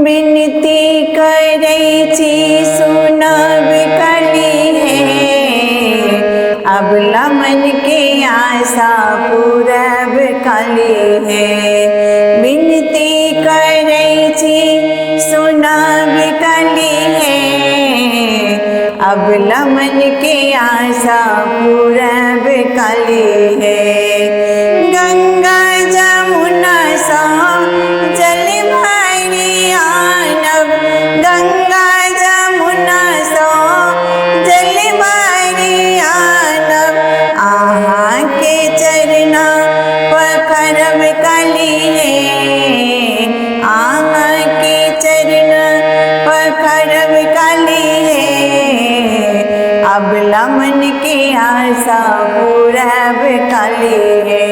बिनती करै छी सुनब कली है, अबला मन के आशा पूरब कली है। बिनती करै छी सुनब कली है, अबला मन के आशा पूरब कली है। गंगा जमुना सा जल भरि आनब, गंगा जमुना सा जल भरि आनब, अहाँ के चरना पखरब कली है, अहाँ के चरण पखरब कली है, अबला मन के आशा पूरब कली है।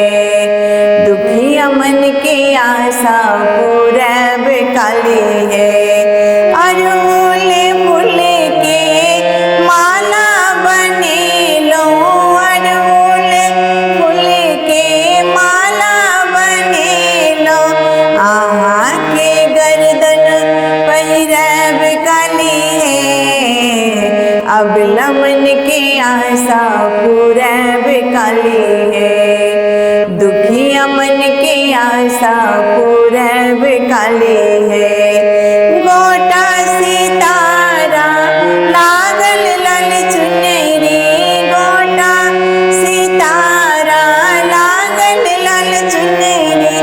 दुखिया मन के आशा पूरब कली है। अड़हुल फूल के माला बनेलो, अड़हुल फूल के माला बनेलो, अहाँ के गर्दन पहिरब कली है, अबला मन के आशा पूरब कली है। दुखिया मन के आशा पूरब कली है। गोटा सितारा लागल लाल चुनरी, गोटा सितारा लागल लाल चुनरी,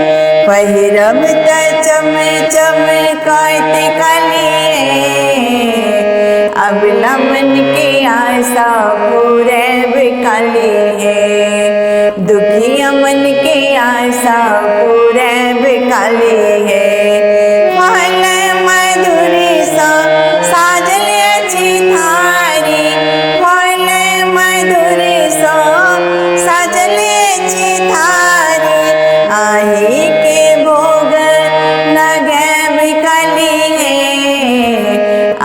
पहिरब त चम चमकत कली है, अबला मन के आशा पूरब कली है। दुखिया मन के आशा पूरब कली है। फल मधुर सा साजल अछि थारी, फल मधुर सा साजल अछि थारी, आही के भोग लगब कली है,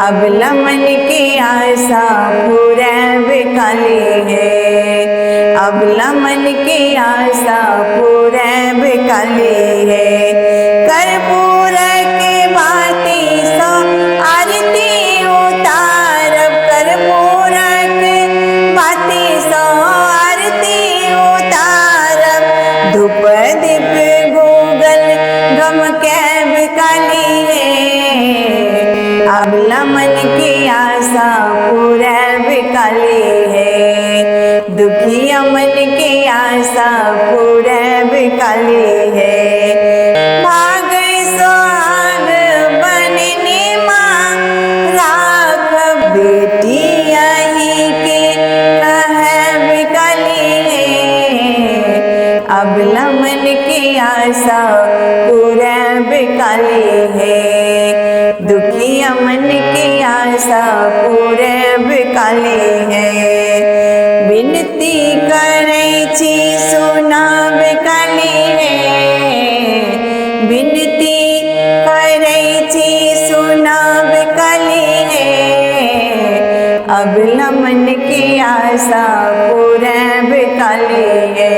अबला मन के आशा पूरब कली है, अबला मन के आशा पूरब कली है। कर्पूर के बाती सा आरती उतारब, कर्पूर के बाती सा आरती उतारब, धूप दीप गूगल गमकैब कली है, अबला मन के आशा पूरब कली है। दुखिया मन के आशा पूरब कली है। भाग सुहाग बनने माँ राखब, बेटी यही के कहब कली है, अबला मन के आशा पूरब कली है। दुखिया मन के आशा पूरब कली है। बिनती करै छी सुनब कली है, बिनती करै छी सुनब कली है, अबला मन के आशा पूरब कली है,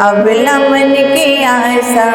अबला मन के आशा